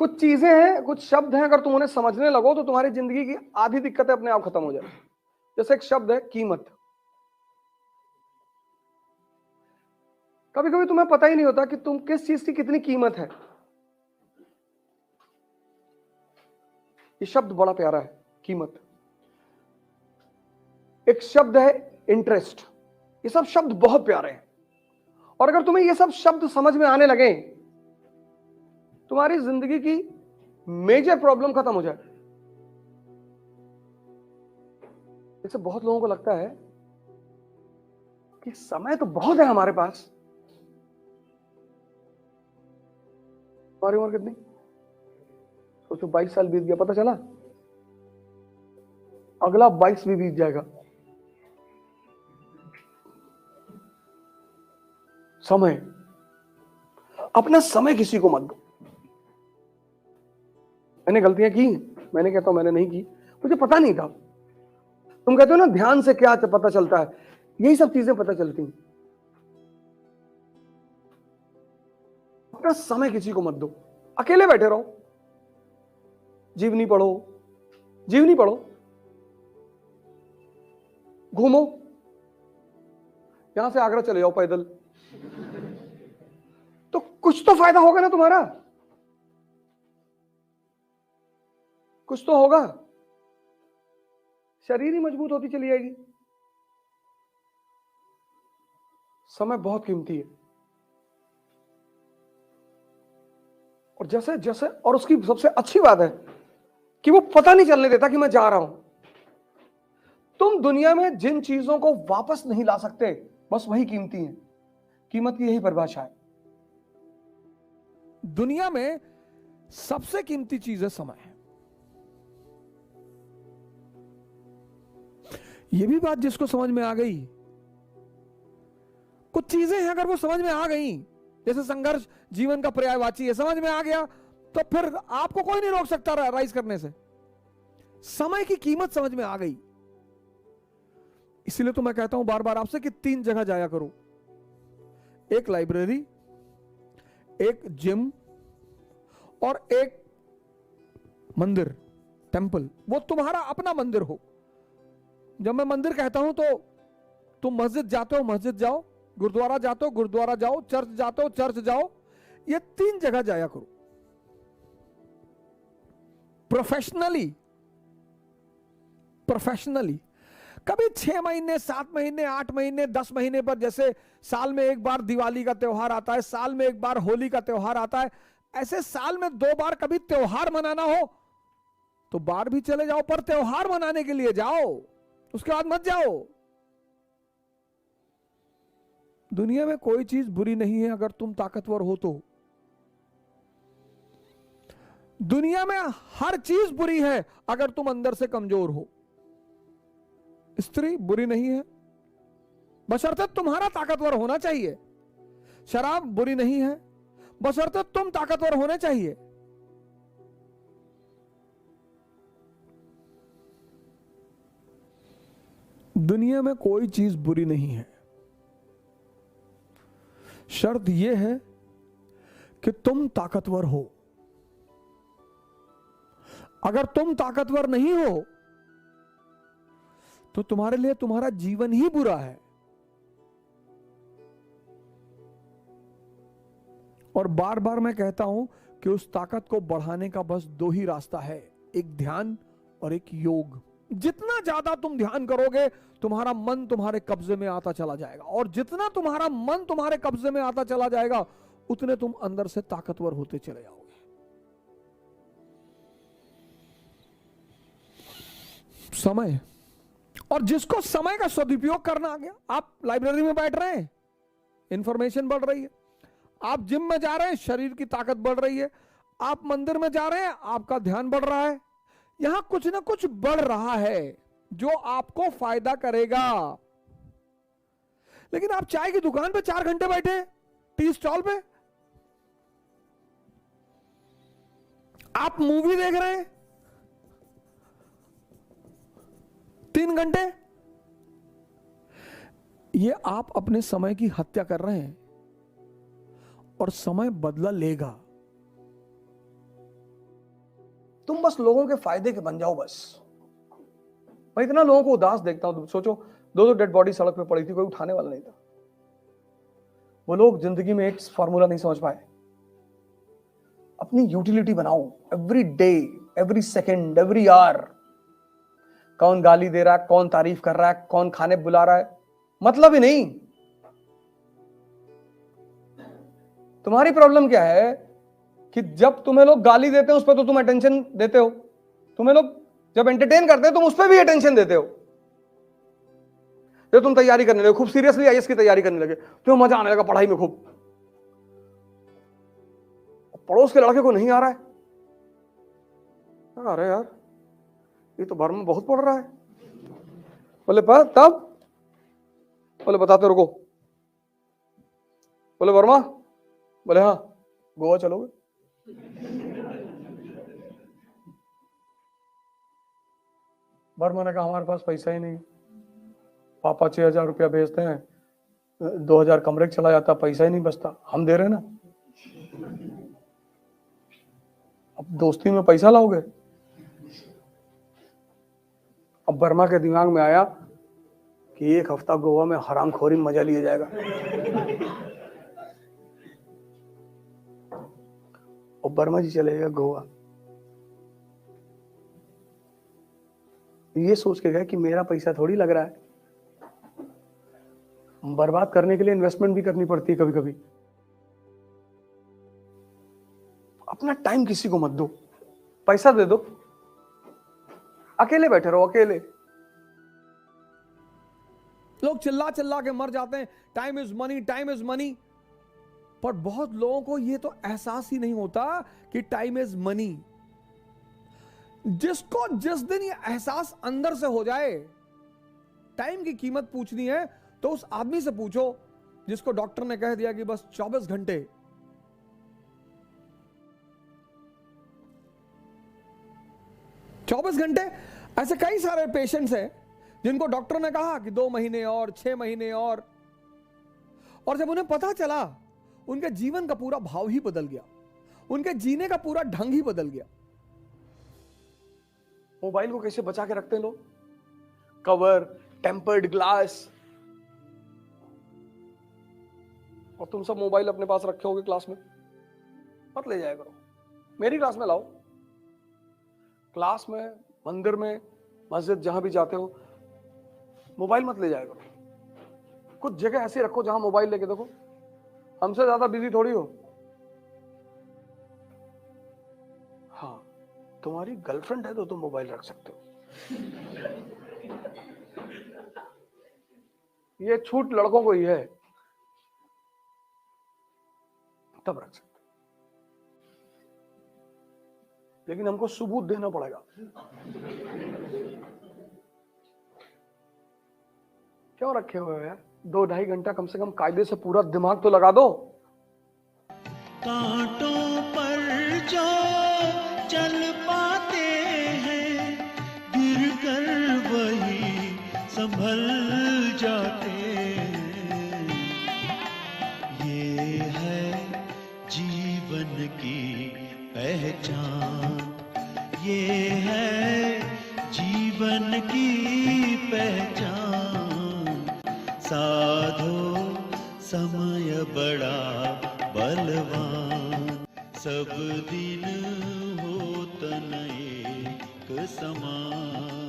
कुछ चीजें हैं, कुछ शब्द हैं, अगर तुम उन्हें समझने लगो तो तुम्हारी जिंदगी की आधी दिक्कतें अपने आप खत्म हो जाए। जैसे एक शब्द है कीमत। कभी कभी तुम्हें पता ही नहीं होता कि तुम किस चीज की कितनी कीमत है। ये शब्द बड़ा प्यारा है, कीमत। एक शब्द है इंटरेस्ट। ये सब शब्द बहुत प्यारे हैं, और अगर तुम्हें ये सब शब्द समझ में आने लगे, तुम्हारी जिंदगी की मेजर प्रॉब्लम खत्म हो जाए। जैसे बहुत लोगों को लगता है कि समय तो बहुत है हमारे पास। तुम्हारी उम्र कितनी? सोचो, 22 साल बीत गया, पता चला अगला 22 भी बीत जाएगा। समय, अपना समय किसी को मत दो। मैंने गलतियां की, मैंने कहता हूं मैंने नहीं की, मुझे पता नहीं था। तुम कहते हो ना ध्यान से क्या पता चलता है, यही सब चीजें पता चलती हैं। अपना समय किसी को मत दो। अकेले बैठे रहो, जीवनी पढ़ो, जीवनी पढ़ो, घूमो, यहां से आगरा चले जाओ पैदल, तो कुछ तो फायदा होगा ना तुम्हारा, कुछ तो होगा। शरीर ही मजबूत होती चली जाएगी। समय बहुत कीमती है। और जैसे जैसे, और उसकी सबसे अच्छी बात है कि वो पता नहीं चलने देता कि मैं जा रहा हूं। तुम दुनिया में जिन चीजों को वापस नहीं ला सकते, बस वही कीमती है। कीमत की यही परिभाषा है। दुनिया में सबसे कीमती चीज है समय। यह भी बात जिसको समझ में आ गई, कुछ चीजें हैं अगर वो समझ में आ गई, जैसे संघर्ष जीवन का पर्यायवाची है, समझ में आ गया तो फिर आपको कोई नहीं रोक सकता राइज करने से। समय की कीमत समझ में आ गई। इसीलिए तो मैं कहता हूं बार बार आपसे कि 3 जगह जाया करो, एक लाइब्रेरी, एक जिम और एक मंदिर, टेंपल। वो तुम्हारा अपना मंदिर हो। जब मैं मंदिर कहता हूं तो तुम मस्जिद जाते हो, मस्जिद जाओ, गुरुद्वारा जाते हो, गुरुद्वारा जाओ, चर्च जाते हो, चर्च जाओ। ये 3 जगह जाया करो। प्रोफेशनली, प्रोफेशनली कभी 6 महीने, 7 महीने, 8 महीने, 10 महीने पर, जैसे साल में एक बार दिवाली का त्योहार आता है, साल में एक बार होली का त्योहार आता है, ऐसे साल में 2 बार कभी त्योहार मनाना हो तो बाहर भी चले जाओ, पर त्योहार मनाने के लिए जाओ, उसके बाद मत जाओ। दुनिया में कोई चीज बुरी नहीं है अगर तुम ताकतवर हो तो। दुनिया में हर चीज बुरी है अगर तुम अंदर से कमजोर हो। स्त्री बुरी नहीं है बशर्ते तुम्हारा ताकतवर होना चाहिए। शराब बुरी नहीं है बशर्ते तुम ताकतवर होने चाहिए। दुनिया में कोई चीज बुरी नहीं है। शर्त यह है कि तुम ताकतवर हो। अगर तुम ताकतवर नहीं हो तो तुम्हारे लिए तुम्हारा जीवन ही बुरा है। और बार बार मैं कहता हूं कि उस ताकत को बढ़ाने का बस 2 ही रास्ता है, एक ध्यान और एक योग। जितना ज्यादा तुम ध्यान करोगे तुम्हारा मन तुम्हारे कब्जे में आता चला जाएगा, और जितना तुम्हारा मन तुम्हारे कब्जे में आता चला जाएगा उतने तुम अंदर से ताकतवर होते चले जाओगे। समय, और जिसको समय का सदुपयोग करना आ गया, आप लाइब्रेरी में बैठ रहे हैं, इंफॉर्मेशन बढ़ रही है। आप जिम में जा रहे हैं, शरीर की ताकत बढ़ रही है। आप मंदिर में जा रहे हैं, आपका ध्यान बढ़ रहा है। यहां कुछ ना कुछ बढ़ रहा है जो आपको फायदा करेगा। लेकिन आप चाय की दुकान पे 4 घंटे बैठे, टी स्टॉल पे, आप मूवी देख रहे हैं 3 घंटे, ये आप अपने समय की हत्या कर रहे हैं, और समय बदला लेगा। तुम बस लोगों के फायदे के बन जाओ बस। मैं इतना लोगों को उदास देखता हूं, सोचो 2 डेड बॉडी सड़क पे पड़ी थी, कोई उठाने वाला नहीं था। वो लोग जिंदगी में एक फॉर्मूला नहीं समझ पाए। अपनी यूटिलिटी बनाओ, every day, every second, every hour. कौन गाली दे रहा है, कौन तारीफ कर रहा है, कौन खाने बुला रहा है, मतलब ही नहीं। तुम्हारी प्रॉब्लम क्या है कि जब तुम्हें लोग गाली देते हैं उस पर तो तुम अटेंशन देते हो, तुम्हें लोग जब एंटरटेन करते हैं तुम उस पर भी अटेंशन देते हो। जब तुम तैयारी करने लगे, खूब सीरियसली आईएएस की तैयारी करने लगे, तुम्हें मजा आने लगा पढ़ाई में खूब, पड़ोस के लड़के को नहीं आ रहा है, अरे यार ये तो वर्मा बहुत पढ़ रहा है। बोले तब, बोले बताते रुको। बोले वर्मा, बोले हाँ गोवा चलोगे? वर्मा ने कहा हमारे पास पैसा ही नहीं, पापा 6,000 रुपया भेजते हैं, 2,000 कमरे चला जाता, पैसा ही नहीं बचता, हम दे रहे ना, अब दोस्ती में पैसा लाओगे? अब वर्मा के दिमाग में आया कि 1 हफ्ता गोवा में हरामखोरी में मजा लिया जाएगा। और वर्मा जी चले गए गोवा, ये सोच के गए कि मेरा पैसा थोड़ी लग रहा है, बर्बाद करने के लिए इन्वेस्टमेंट भी करनी पड़ती है कभी कभी। अपना टाइम किसी को मत दो, पैसा दे दो, अकेले बैठे रहो, अकेले। लोग चिल्ला चिल्ला के मर जाते हैं, time is money, time is money. पर बहुत लोगों को यह तो एहसास ही नहीं होता कि टाइम इज मनी। जिसको जिस दिन ये एहसास अंदर से हो जाए, टाइम की कीमत पूछनी है तो उस आदमी से पूछो जिसको डॉक्टर ने कह दिया कि बस 24 घंटे। ऐसे कई सारे पेशेंट्स हैं जिनको डॉक्टर ने कहा कि 2 महीने और 6 महीने और जब उन्हें पता चला उनके जीवन का पूरा भाव ही बदल गया, उनके जीने का पूरा ढंग ही बदल गया। मोबाइल को कैसे बचा के रखते हैं लोग, कवर, टेम्पर्ड ग्लास, और तुम सब मोबाइल अपने पास रखे होगे क्लास में, मत ले जाया करो, मेरी क्लास में लाओ। क्लास में, मंदिर में, मस्जिद, जहां भी जाते हो मोबाइल मत ले जाया करो। कुछ जगह ऐसी रखो जहां मोबाइल लेके देखो, हमसे ज्यादा बिजी थोड़ी हो। हाँ, तुम्हारी गर्लफ्रेंड है तो तुम मोबाइल रख सकते हो, ये छूट लड़कों को ही है, तब रख सकते, लेकिन हमको सबूत देना पड़ेगा। क्यों रखे हुए हो यार? 2-2.5 घंटा कम से कम कायदे से पूरा दिमाग तो लगा दो। कांटों पर जो चल पाते हैं, गिर कर वही संभल जाते हैं। ये है जीवन की पहचान, ये है जीवन की पहचान। साधो समय बड़ा बलवान, सब दिन होत न एक समान।